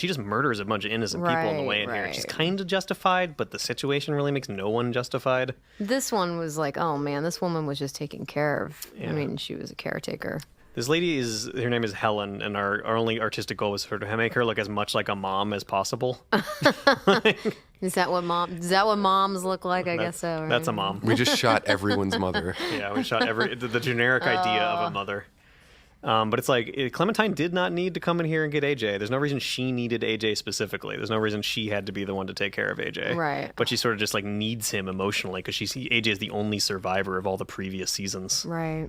She just murders a bunch of innocent people on the way in here. She's kind of justified, but the situation really makes no one justified. This one was like, oh man, this woman was just taken care of. Yeah. I mean, she was a caretaker. This lady her name is Helen, and our only artistic goal was for her to make her look as much like a mom as possible. Is that what moms look like? I guess so. Right? That's a mom. We just shot everyone's mother. Yeah, we shot the generic idea of a mother. But it's like, Clementine did not need to come in here and get AJ. There's no reason she needed AJ specifically. There's no reason she had to be the one to take care of AJ. Right. But she sort of just like needs him emotionally because AJ is the only survivor of all the previous seasons. Right.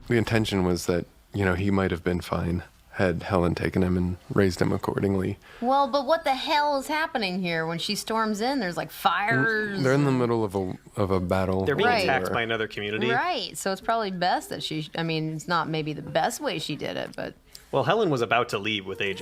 The intention was that, you know, he might have been fine had Helen taken him and raised him accordingly. Well, but what the hell is happening here when she storms in? There's like fires. They're in the middle of a battle. They're being attacked by another community. Right. So it's probably best that I mean, it's not maybe the best way she did it, but... Well, Helen was about to leave with AJ.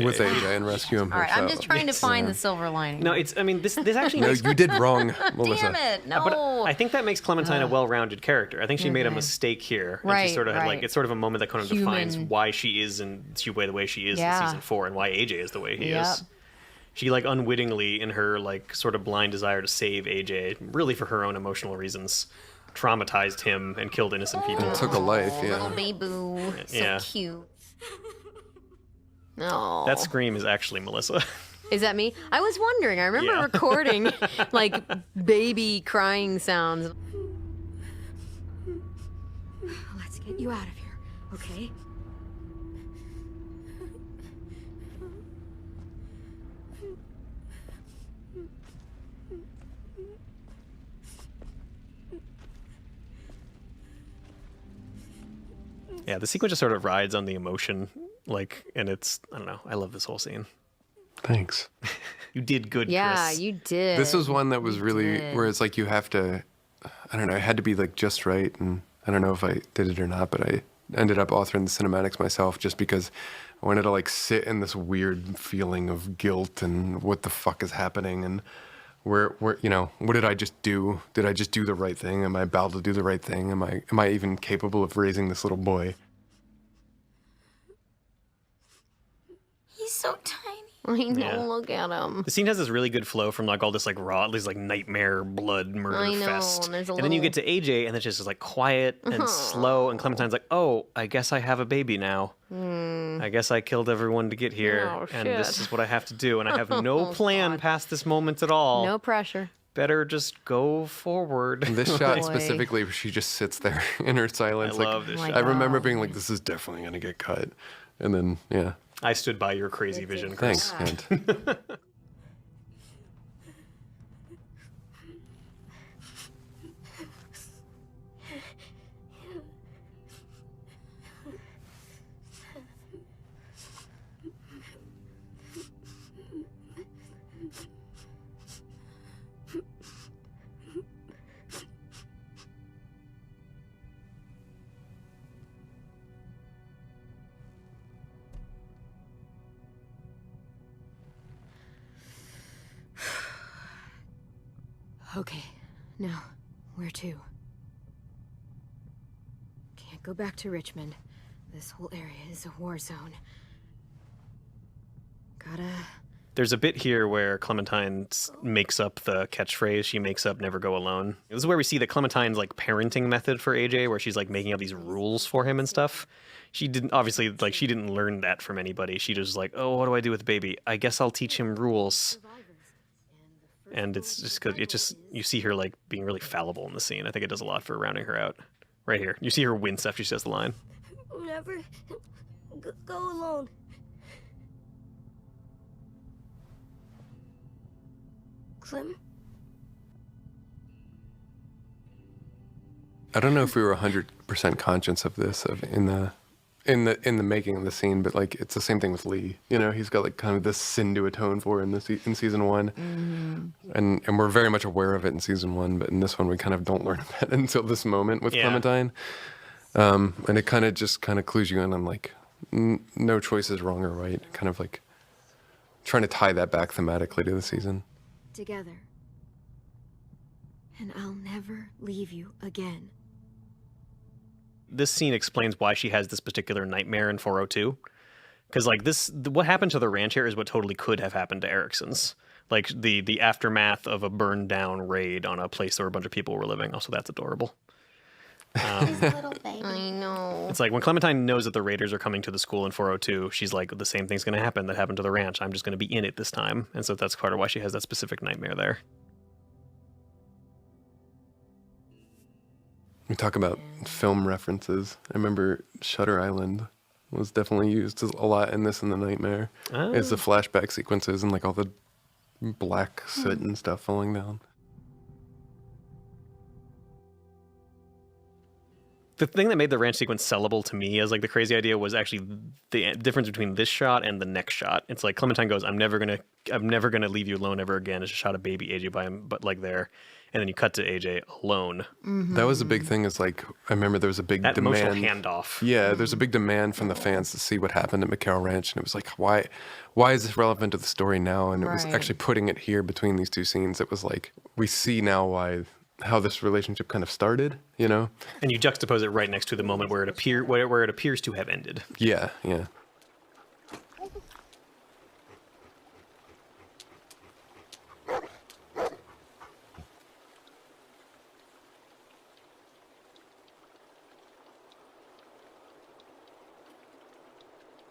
And rescue him All right, herself. I'm just trying to find the silver lining. No, I mean, this actually No, makes... you did wrong, Melissa. Damn it, no. But I think that makes Clementine a well-rounded character. I think she made a mistake here. And she sort of had like, it's sort of a moment that kind of defines why she is the way she is in season 4 and why AJ is the way he is. She like unwittingly, in her like sort of blind desire to save AJ, really for her own emotional reasons, traumatized him and killed innocent people. And took a life, Little baby-boo. So cute. No. That scream is actually Melissa. Is that me? I was wondering. I remember recording like baby crying sounds. Let's get you out of here, okay? Yeah, the sequence just sort of rides on the emotion, like, and it's, I don't know, I love this whole scene. Thanks. You did good, Yeah, Chris. you did. This was one that was really, where it's like you have to, I don't know, it had to be like just right, and I don't know if I did it or not, but I ended up authoring the cinematics myself just because I wanted to like sit in this weird feeling of guilt and what the fuck is happening, and where you know, what did I just do? Did I just do the right thing? Am I about to do the right thing? Am I even capable of raising this little boy? He's so tiny. I know, look at him. The scene has this really good flow from like all this like raw, these like nightmare blood murder fest. And then you get to AJ and it's just like quiet and slow, and Clementine's like, oh, I guess I have a baby now. I guess I killed everyone to get here, and this is what I have to do, and I have no plan past this moment at all. No pressure. Better just go forward. And this shot specifically, where she just sits there in her silence. I love this shot. I remember being like, this is definitely going to get cut. And then, yeah. I stood by your crazy vision, Chris. Thanks, Kent. Okay, now, where to? Can't go back to Richmond. This whole area is a war zone. Gotta... There's a bit here where Clementine makes up the catchphrase. She makes up "never go alone." This is where we see that Clementine's like parenting method for AJ, where she's like making up these rules for him and stuff. She didn't obviously like she didn't learn that from anybody. She just like, oh, what do I do with the baby? I guess I'll teach him rules. And it's just because you see her like being really fallible in the scene. I think it does a lot for rounding her out. Right here, you see her wince after she says the line. Never go alone. Clem? I don't know if we were 100% conscious of this in the making of the scene, but like it's the same thing with Lee. You know, he's got like kind of this sin to atone for in season 1, and we're very much aware of it in season 1, but in this one we kind of don't learn about it until this moment with Clementine, and it kind of clues you in on like no choice is wrong or right. Kind of like trying to tie that back thematically to the season. Together. And I'll never leave you again. This scene explains why she has this particular nightmare in 402. Because like what happened to the ranch here is what totally could have happened to Ericsons. Like the aftermath of a burned down raid on a place where a bunch of people were living. Also, that's adorable. His little baby. I know. It's like when Clementine knows that the raiders are coming to the school in 402, she's like, the same thing's going to happen that happened to the ranch. I'm just going to be in it this time. And so that's part of why she has that specific nightmare there. We talk about film references. I remember Shutter Island was definitely used a lot in this in The Nightmare. Oh. Is the flashback sequences and like all the black soot and stuff falling down. The thing that made the ranch sequence sellable to me as like the crazy idea was actually the difference between this shot and the next shot. It's like Clementine goes, I'm never gonna leave you alone ever again. It's a shot of baby AJ by him, but like there. And then you cut to AJ alone. That was a big thing. Is like I remember there was a big That demand. emotional handoff. Yeah, there's a big demand from the fans to see what happened at McCarroll Ranch, and it was like, why is this relevant to the story now? And it was Right. actually putting it here between these two scenes. It was like we see now how this relationship kind of started, you know? And you juxtapose it right next to the moment where it appears to have ended. Yeah, yeah.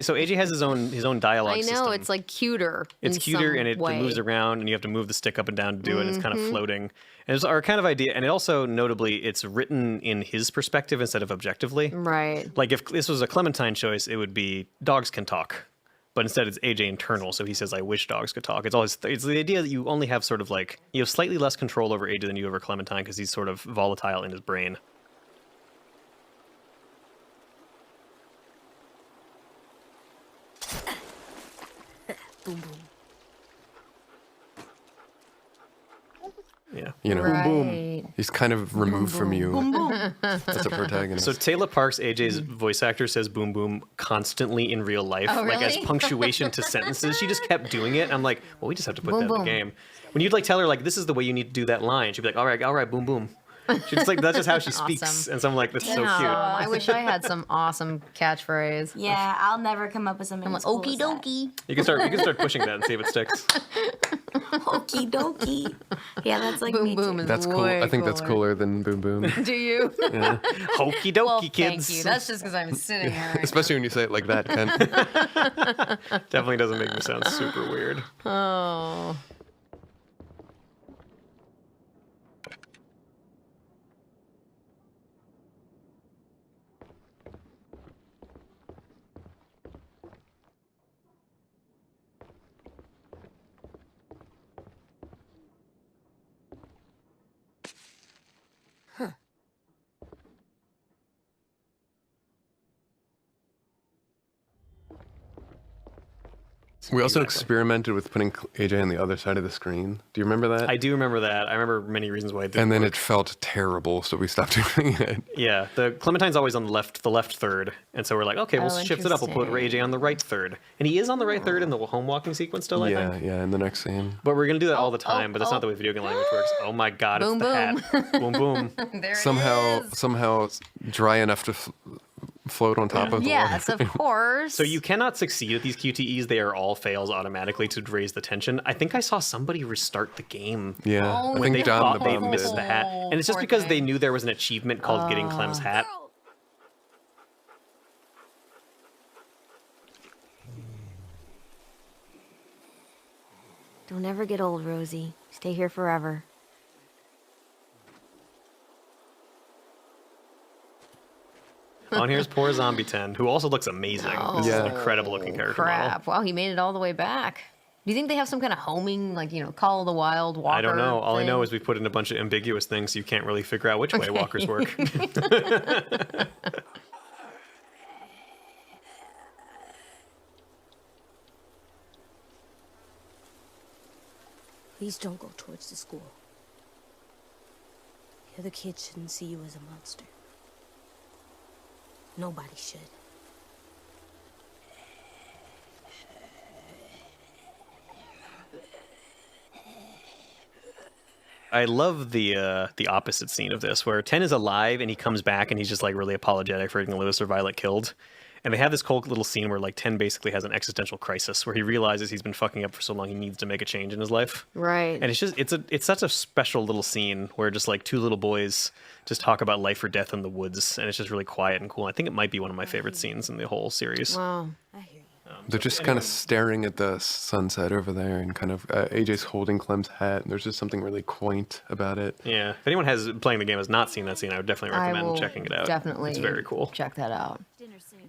So AJ has his own dialogue I know, system. it's like cuter. It's in cuter some and it way. moves around and you have to move the stick up and down to do it. It's kind of floating. And it's our kind of idea. And it also, notably, it's written in his perspective instead of objectively. Right. Like if this was a Clementine choice, it would be dogs can talk. But instead it's AJ internal. So he says, I wish dogs could talk. It's the idea that you only have sort of like, you have slightly less control over AJ than you over Clementine because he's sort of volatile in his brain. Boom, boom. Yeah. You know, Right. he's kind of removed from you as a protagonist. So Taylor Parks, AJ's voice actor, says "boom boom" constantly in real life, Oh, like as really? punctuation to sentences. She just kept doing it. I'm like, well, we just have to put Boom, that in boom. the game. When you'd like tell her like, this is the way you need to do that line, she'd be like, all right, boom boom. She's just like, that's just how she speaks. Awesome. And so I'm like, that's so Oh, cute. I wish I had some awesome catchphrase. Yeah, I'll never come up with something. I'm like, as cool okie as that. dokie. You can start pushing that and see if it sticks. Okie dokie. Yeah, that's like Boom me boom too. is that's cool. way I think that's cooler than Boom Boom. Do you? Hokey dokey, Well, kids. thank you. That's just because I'm sitting here. Right Especially when you say it like that, Ken. Definitely doesn't make me sound super weird. Oh. We also Exactly. experimented with putting AJ on the other side of the screen. Do you remember that? I do remember that. I remember many reasons why it didn't And then work. it felt terrible, so we stopped doing it. Yeah, the Clementine's always on the left third, and so we're like, okay, we'll Oh, shift it up. We'll put interesting. AJ on the right third, and he is on the right third in the home walking sequence still. I Yeah, think. yeah, in the next scene. But we're gonna do that all the Oh, time. But that's not the way video game language works. Oh my god, it's Boom, the hat. Boom boom. There it Somehow, is. somehow it's dry enough to float on top of the Yes, water. of course. So you cannot succeed at these QTEs. They are all fails automatically to raise the tension. I think I saw somebody restart the game. Yeah, Oh, I When think they John thought the they Bomb missed did. the hat, and it's just Poor because they thing. knew there was an achievement called getting Clem's hat. Don't ever get old, Rosie. Stay here forever. On here's poor Zombie 10, who also looks amazing. This is an Yeah. incredible looking character model. Crap. Wow, he made it all the way back. Do you think they have some kind of homing, like, Call of the Wild walker? I don't know. All I know thing? is we put in a bunch of ambiguous things, so you can't really figure out which way walkers work. Please don't go towards the school. The other kids shouldn't see you as a monster. Nobody should. I love the opposite scene of this, where Ten is alive and he comes back and he's just like really apologetic for getting Lewis or Violet killed. And they have this cool little scene where like Ten basically has an existential crisis where he realizes he's been fucking up for so long he needs to make a change in his life. Right. And it's such a special little scene where just like two little boys just talk about life or death in the woods, and it's just really quiet and cool. I think it might be one of my favorite scenes in the whole series. Wow. They're just kind of staring at the sunset over there, and kind of AJ's holding Clem's hat, and there's just something really quaint about it. Yeah. If anyone playing the game has not seen that scene, I would definitely recommend checking it out. Definitely. It's very cool. Check that out.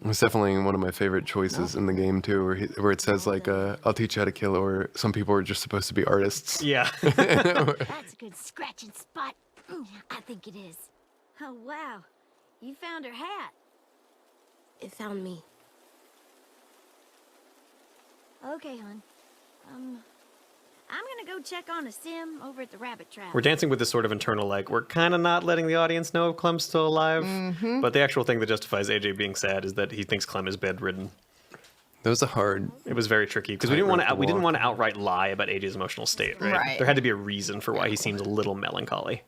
It's definitely one of my favorite choices in the game too, where it says like, "I'll teach you how to kill," or some people are just supposed to be artists. Yeah. That's a good scratching spot. I think it is. Oh, wow. You found her hat. It found me. Okay, hon. I'm gonna go check on a sim over at the rabbit trap. We're dancing with this sort of internal, like, we're kind of not letting the audience know if Clem's still alive. Mm-hmm. But the actual thing that justifies AJ being sad is that he thinks Clem is bedridden. That was a hard. It was very tricky because we didn't want to outright lie about AJ's emotional state, right? Right. There had to be a reason for why he seems a little melancholy.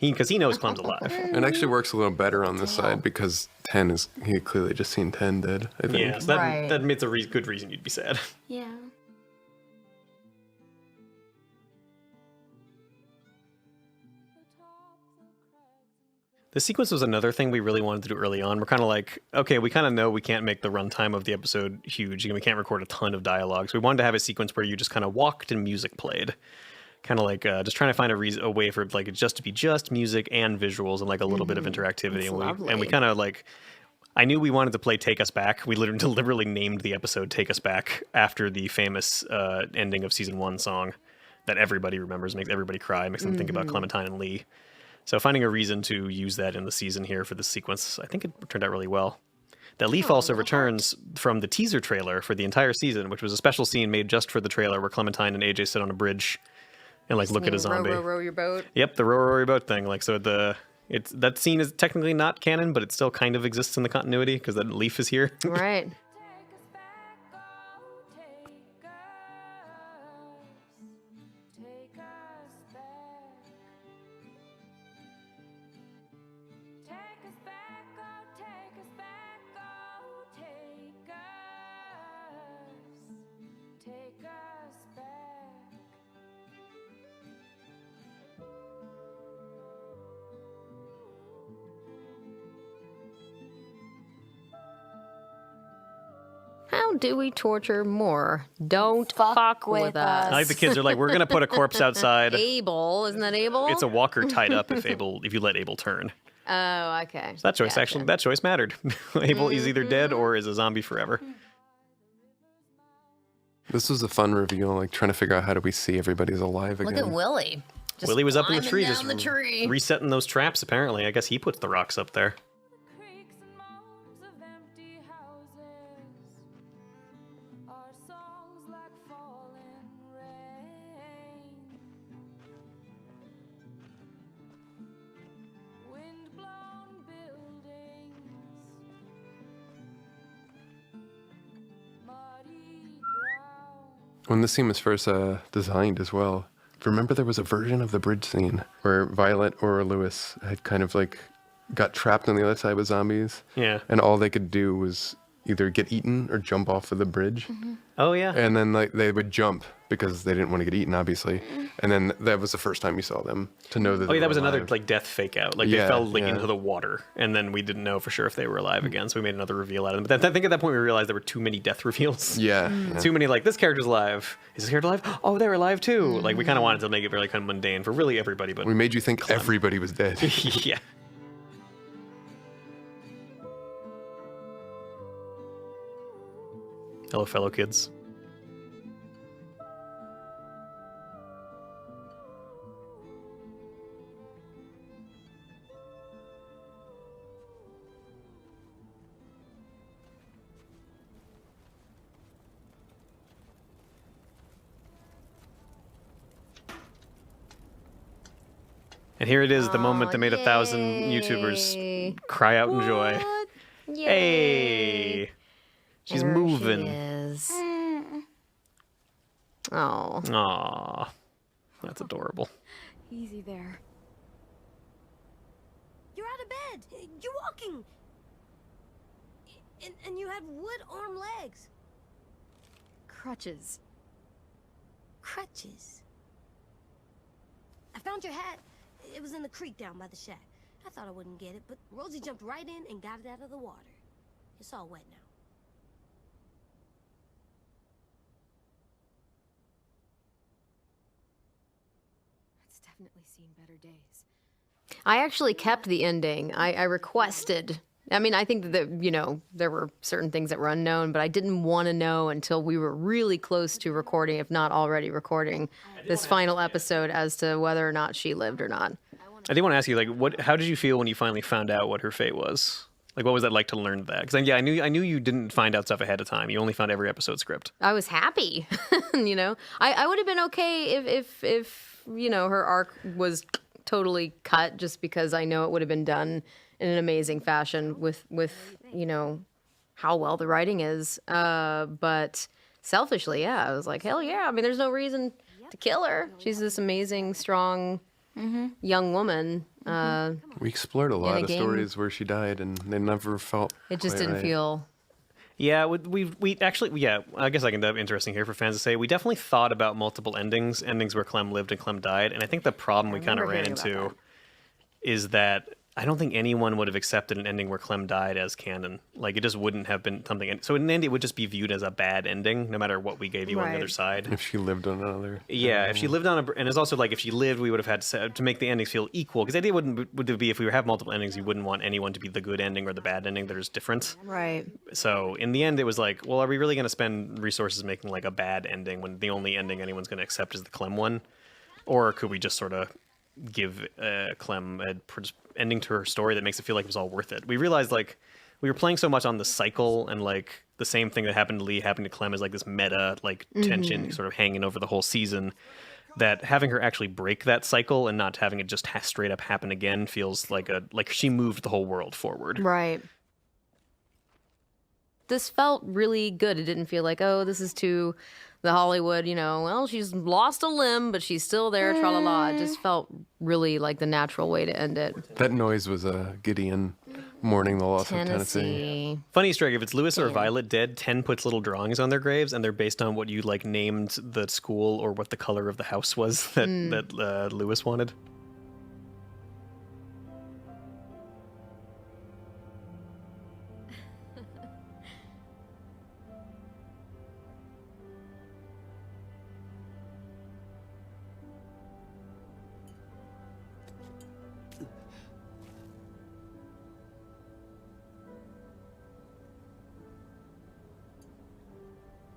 Because he knows Clem's alive. It actually works a little better on this side because he had clearly just seen 10 dead, I think. Yeah, so that Right. that makes a good reason you'd be sad. Yeah. The sequence was another thing we really wanted to do early on. We're kind of like, okay, we kind of know we can't make the runtime of the episode huge, and we can't record a ton of dialogue. So we wanted to have a sequence where you just kind of walked and music played. Kind of like just trying to find a way for like it just to be just music and visuals and like a little bit of interactivity. That's And we kind of like, I knew we wanted to play Take Us Back. We literally deliberately named the episode Take Us Back after the famous ending of season 1 song that everybody remembers, makes everybody cry, makes them think about Clementine and Lee. So finding a reason to use that in the season here for this sequence, I think it turned out really well. That Leaf also returns from the teaser trailer for the entire season, which was a special scene made just for the trailer where Clementine and AJ sit on a bridge and like look at a zombie. Row your boat. Yep, the row your boat thing. Like so that scene is technically not canon, but it still kind of exists in the continuity because that Leaf is here. Right. How do we torture more? Don't fuck with us. I like the kids are like, we're gonna put a corpse outside. Abel, isn't that Abel? It's a walker tied up if you let Abel turn. Oh, okay. So that choice mattered. Abel is either dead or is a zombie forever. This was a fun reveal, like trying to figure out how do we see everybody's alive again. Look at Willie. Just Willie was up in the climbing tree, down just the tree. resetting those traps. Apparently, I guess he puts the rocks up there. Creeks and mounds of empty houses are songs like falling rain. Wind-blown buildings, muddy ground. When this scene was first designed as well, remember there was a version of the bridge scene where Violet or Lewis had kind of like got trapped on the other side with zombies. Yeah. And all they could do was either get eaten or jump off of the bridge. Oh yeah. And then like they would jump because they didn't want to get eaten, obviously. And then that was the first time you saw them to know that. Oh yeah, that was another alive. like death fake out. Like Yeah, they fell like yeah. into the water, and then we didn't know for sure if they were alive again. So we made another reveal out of them. But I think at that point we realized there were too many death reveals. Yeah. yeah. Too many like this character's alive. Is this character alive? Oh, they're alive too. Like we kind of wanted to make it very kind of mundane for really everybody, but We made you think everybody was dead. yeah. Hello, fellow kids. And here it is, the moment that made 1,000 YouTubers cry out in joy. What? Yay. Hey, she's There moving. She is. Oh. Aww. That's adorable. Easy there. You're out of bed. You're walking. And you have wood arm legs. Crutches. Crutches. I found your hat. It was in the creek down by the shack. I thought I wouldn't get it, but Rosie jumped right in and got it out of the water. It's all wet now. It's definitely seen better days. I actually kept the ending. I requested. I mean, I think that, you know, there were certain things that were unknown, but I didn't want to know until we were really close to recording, if not already recording, this final episode as to whether or not she lived or not. I did want to ask you, like, how did you feel when you finally found out what her fate was? Like, what was that like to learn that? Because yeah, I knew you didn't find out stuff ahead of time. You only found every episode script. I was happy, you know. I would have been okay if you know, her arc was totally cut, just because I know it would have been done in an amazing fashion with you know, how well the writing is. But selfishly, yeah, I was like, hell yeah. I mean, there's no reason to kill her. She's this amazing, strong young woman. We explored a lot of game. stories where she died, and they never felt. It just quite didn't right. feel. Yeah, we actually, yeah, I guess I can have interesting here for fans to say. We definitely thought about multiple endings where Clem lived and Clem died. And I think the problem we kind of ran into is that I don't think anyone would have accepted an ending where Clem died as canon. Like, it just wouldn't have been something. So in the end, it would just be viewed as a bad ending, no matter what we gave you on the other side. If she lived on another. Yeah, if she lived on and it's also like if she lived, we would have had to make the endings feel equal. Because the idea would be if we have multiple endings, you wouldn't want anyone to be the good ending or the bad ending. They're just different. Right. So in the end, it was like, well, are we really going to spend resources making like a bad ending when the only ending anyone's going to accept is the Clem one? Or could we just sort of give Clem an ending to her story that makes it feel like it was all worth it? We realized like we were playing so much on the cycle, and like the same thing that happened to Lee happened to Clem is like this meta like tension sort of hanging over the whole season, that having her actually break that cycle and not having it just straight up happen again feels like she moved the whole world forward. Right. This felt really good. It didn't feel like, oh, this is too the Hollywood, you know, well, she's lost a limb, but she's still there, tra-la-la. It just felt really like the natural way to end it. That noise was Gideon mourning the loss of Tennessee. Funny Easter egg, if it's Lewis or Violet dead, 10 puts little drawings on their graves, and they're based on what you like named the school or what the color of the house was that Lewis wanted.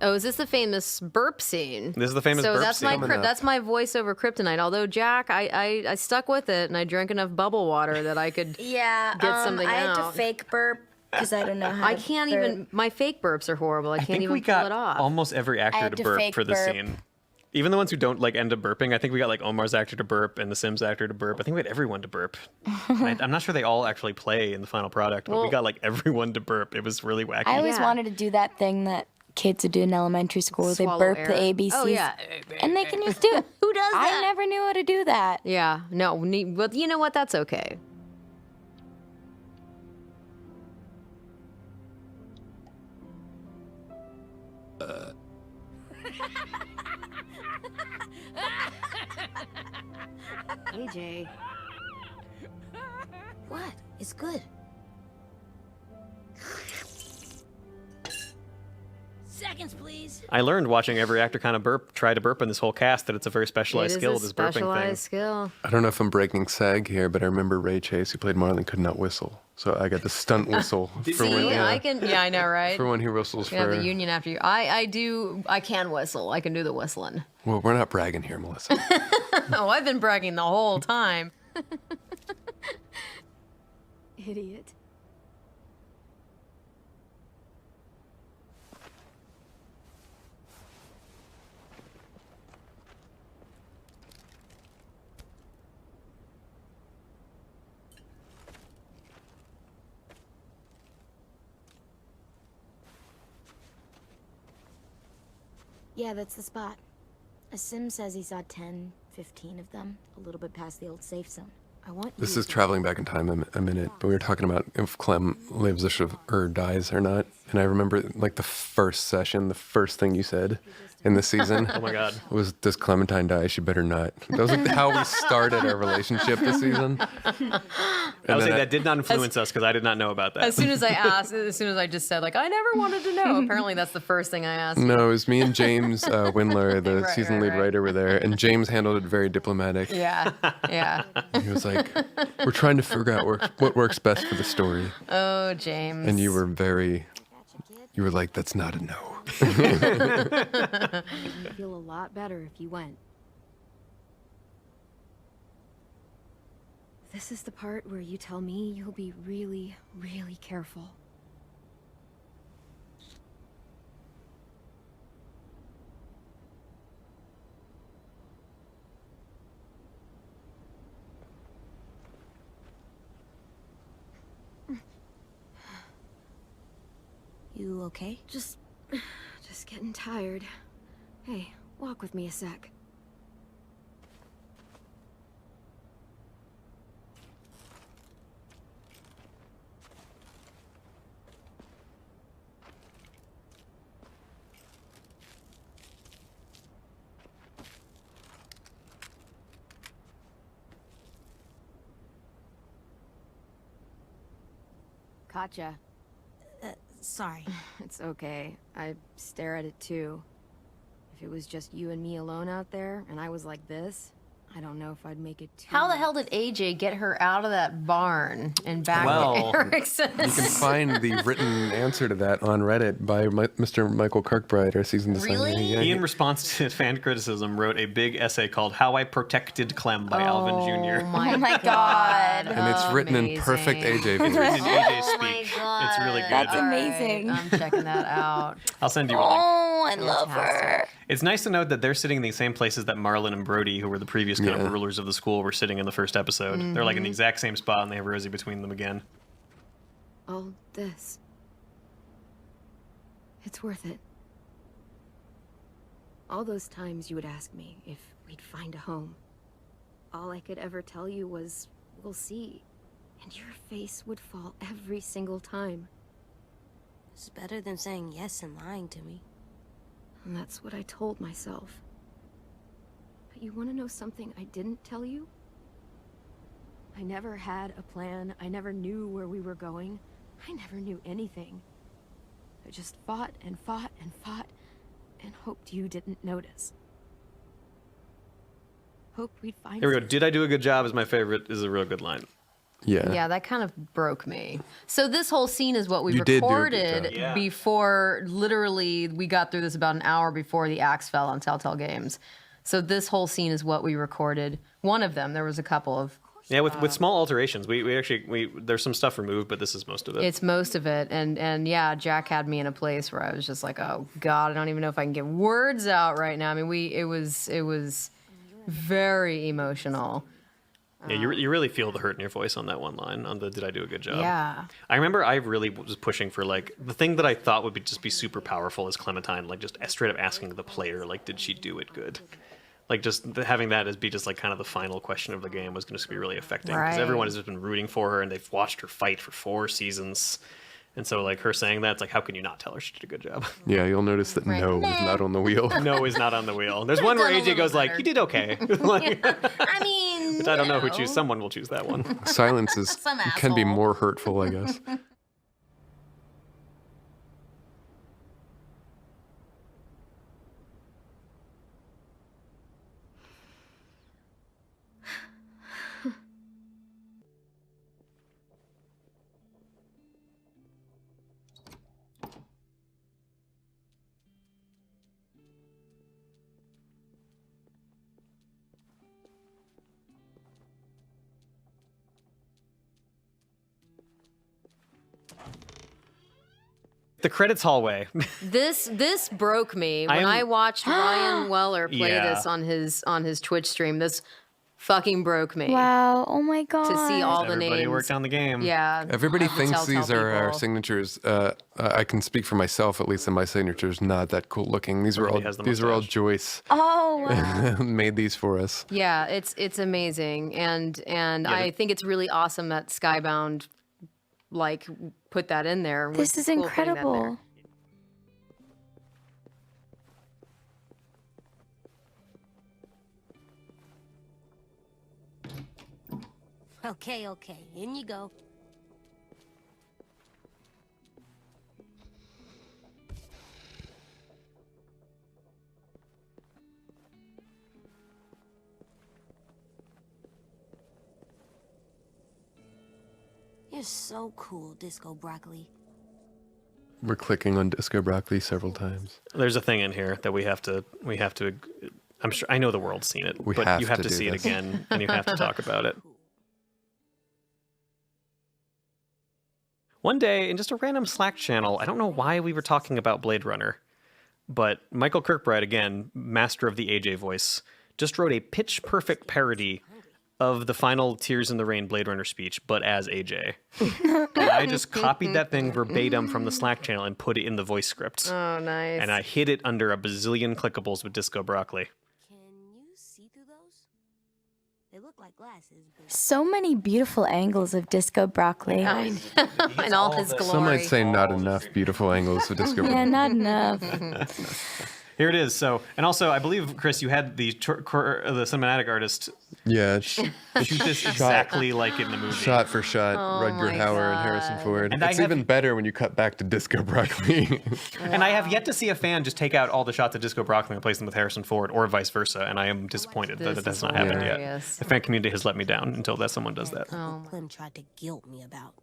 Oh, is this the famous burp scene? This is the famous burp that's scene. that's my voice over kryptonite. Although Jack, I stuck with it and I drank enough bubble water that I could Yeah, get something I had out. to fake burp because I don't know how. I can't even. My fake burps are horrible. I can't even we pull got it off. almost every actor had to to burp fake for this burp. scene. Even the ones who don't like end up burping, I think we got like Omar's actor to burp and the Sims actor to burp. I think we had everyone to burp. I'm not sure they all actually play in the final product, but we got like everyone to burp. It was really wacky. I always Yeah. wanted to do that thing that kids would do in elementary school. They Swallow burp air. the ABCs. Oh yeah. And they can just do it. Who does that? I never knew how to do that. Yeah. No. But you know what? That's okay. AJ. What? It's good. Seconds, please. I learned watching every actor kind of try to burp in this whole cast that it's a very specialized It skill, is a this burping thing. specialized skill. I don't know if I'm breaking sag here, but I remember Ray Chase, who played Marlon, could not whistle. So I got the stunt whistle for when I can. Yeah, I know, right? for when he whistles You have for. the union after you. I do. I can whistle. I can do the whistling. Well, we're not bragging here, Melissa. Oh, I've been bragging the whole time. Idiot. Yeah, that's the spot. A sim says he saw 10 15 of them, a little bit past the old safe zone. I want This you is to- traveling back in time a minute, but we were talking about if Clem lives or dies or not. And I remember like the first session, the first thing you said in the season. Oh my God. Was, does Clementine die? She better not. That was like how we started our relationship this season. I would say that did not influence us because I did not know about that. As soon as I just said, like, I never wanted to know. Apparently, that's the first thing I asked. No, it was me and James Windler, the Right, season right, lead right. writer, were there, and James handled it very diplomatic. Yeah, yeah. He was like, "We're trying to figure out what works best for the story," Oh, James. and you were like, "That's not a no." You'd feel a lot better if you went. This is the part where you tell me you'll be really, really careful. You okay? Just getting tired. Hey, walk with me a sec. Katja. Sorry. It's okay. I stare at it too. If it was just you and me alone out there, and I was like this, I don't know if I'd make it too. How the hell did AJ get her out of that barn and back Well, to Ericsons? You can find the written answer to that on Reddit by Mr. Michael Kirkbride, our season designer. Really? Yeah, He, in response to fan criticism, wrote a big essay called "How I Protected Clem" by Alvin Jr. Oh my, Oh my god. and it's written in perfect AJ. It's written in AJ Oh my speak. God. It's really good. That's All right, amazing. I'm checking that out. I'll send you a link. Oh, I love her. It's nice to note that they're sitting in the same places that Marlon and Brody, who were the previous kind Yeah. of rulers of the school, were sitting in the first episode. They're like in the exact same spot, and they have Rosie between them again. All this. It's worth it. All those times you would ask me if we'd find a home. All I could ever tell you was, we'll see. And your face would fall every single time. It's better than saying yes and lying to me. And that's what I told myself. But you want to know something I didn't tell you? I never had a plan. I never knew where we were going. I never knew anything. I just fought and fought and fought and hoped you didn't notice. Hoped we'd find Here we go. Did I do a good job? Is my favorite. Is a real good line. Yeah. Yeah, that kind of broke me. So this whole scene is what we You did do a good recorded job. Yeah. before, literally, we got through this about an hour before the axe fell on Telltale Games. So this whole scene is what we recorded. One of them, there was a couple of, Yeah, with small alterations. We actually there's some stuff removed, but this is most of it. it's most of it. And yeah, Jack had me in a place where I was just like, oh God, I don't even know if I can get words out right now. I mean, it was very emotional. Yeah, you really feel the hurt in your voice on that one line, on the "Did I do a good job?" Yeah. I remember I really was pushing for like the thing that I thought would be super powerful is Clementine, like just straight up asking the player like, did she do it good? Like just having that as be just like kind of the final question of the game was going to be really affecting because Right. everyone has just been rooting for her and they've watched her fight for 4 seasons, and so like her saying that, it's like how can you not tell her she did a good job? Yeah, you'll notice that no is not on the wheel. No is not on the wheel. There's one where done a AJ little goes like, better. "You did okay," like, I mean, but I don't know who choose. Someone will choose that one. Silence Some can be asshole. more hurtful, I guess. The credits hallway. This broke me when am- I watched Ryan Weller play Yeah. this on his Twitch stream. This fucking broke me. Wow. Oh my god. To see all the Everybody names. worked on the game. Yeah. Everybody of the thinks Telltale these are our people. signatures. I can speak for myself, at least, and my signature's not that cool looking. These were all Everybody has the these are all mustache. Joyce Oh wow. made these for us. Yeah, it's amazing, and I think it's really awesome that Skybound like put that in there. This was is cool putting that there. incredible. Okay, in you go. You're so cool, Disco Broccoli. We're clicking on Disco Broccoli several times. There's a thing in here that we have to. I'm sure I know the world's seen it, We but have you have to to do see this. it again, and you have to talk about it. One day, in just a random Slack channel, I don't know why we were talking about Blade Runner, but Michael Kirkbride, again, master of the AJ voice, just wrote a pitch-perfect parody of the final Tears in the Rain Blade Runner speech, but as AJ. And I just copied that thing verbatim from the Slack channel and put it in the voice script. Oh, nice. And I hid it under a bazillion clickables with Disco Broccoli. Can you see through those? They look like glasses, but So many beautiful angles of Disco Broccoli. I know. In all his glory. Some might say not enough beautiful angles of Disco Yeah, Broccoli. not enough. Here it is. So, and also, I believe, Chris, you had the cinematic artist Yeah, shoot this exactly like in the movie. shot for shot, Rutger my Hauer and Harrison God. Ford. And I it's have- even better when you cut back to Disco Broccoli. And I have yet to see a fan just take out all the shots of Disco Broccoli and replace them with Harrison Ford, or vice versa. And I am disappointed that This that's is not happened yet. hilarious. The fan community has let me down until that someone does that. Oh, Clem tried to guilt me about.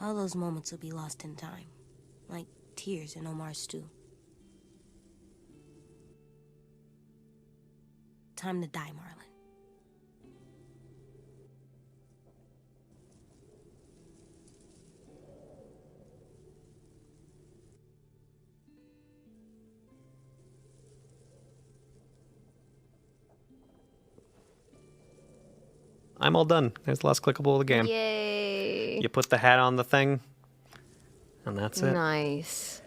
All those moments will be lost in time, like tears in Omar's stew. Time to die, Marlon. I'm all done. There's the last clickable of the game. yay. You put the hat on the thing, and that's it. Nice.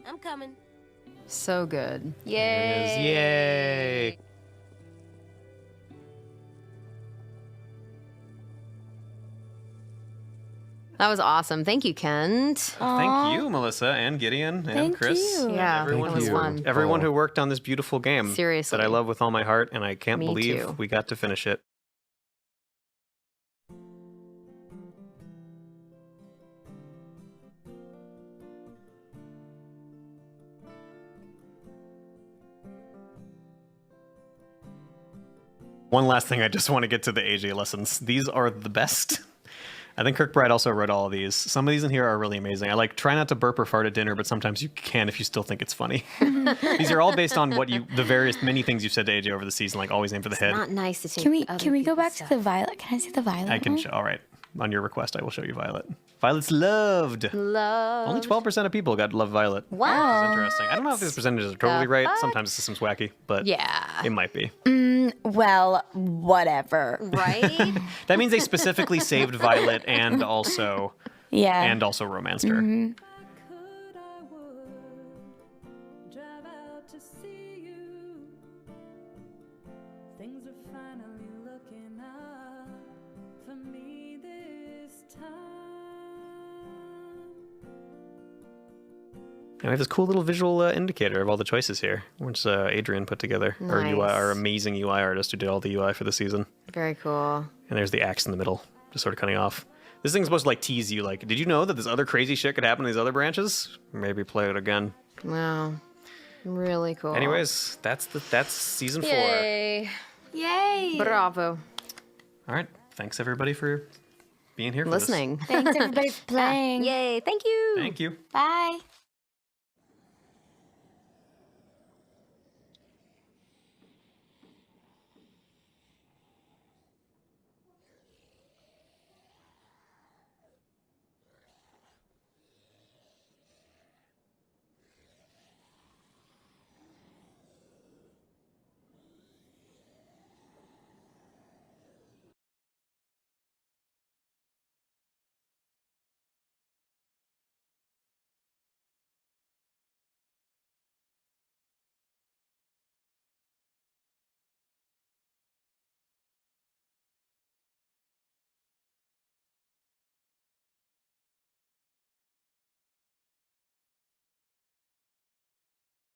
I'm coming. So good. There it is. Yay! That was awesome. Thank you, Kent. Thank you, Melissa and Gideon and Thank Chris. you. and Yeah, everyone that was who fun. everyone who worked on this beautiful game Seriously. that I love with all my heart, and I can't Me believe too. we got to finish it. One last thing, I just want to get to the AJ lessons. These are the best. I think Kirkbride also wrote all of these. Some of these in here are really amazing. I like try not to burp or fart at dinner, but sometimes you can if you still think it's funny. These are all based on the various many things you've said to AJ over the season, like always aim for the head. Not nice to take Can we go back to the violet? Can I see the violet? I can one? show. All right, on your request, I will show you Violet. Violet's loved. Love. Only 12% of people got to love Violet. Wow. Which is interesting. I don't know if these percentages are totally The right. fuck? Sometimes the system's wacky, but Yeah. it might be. Well, whatever. Right? That means they specifically saved Violet and also Yeah. romanced her. Could I would drive out to see you. Things are finally looking up for me this time. And we have this cool little visual indicator of all the choices here, which Adrian put together. Our UI, our Nice. amazing UI artist who did all the UI for the season. Very cool. And there's the axe in the middle, just sort of cutting off. This thing's supposed to like tease you, like, did you know that this other crazy shit could happen in these other branches? Maybe play it again. Wow. Really cool. Anyways, that's season 4. Yay. Yay. Bravo. All right, thanks everybody for being here. For Listening. Thanks everybody for playing. Yay. Thank you. This. Thank you. Bye.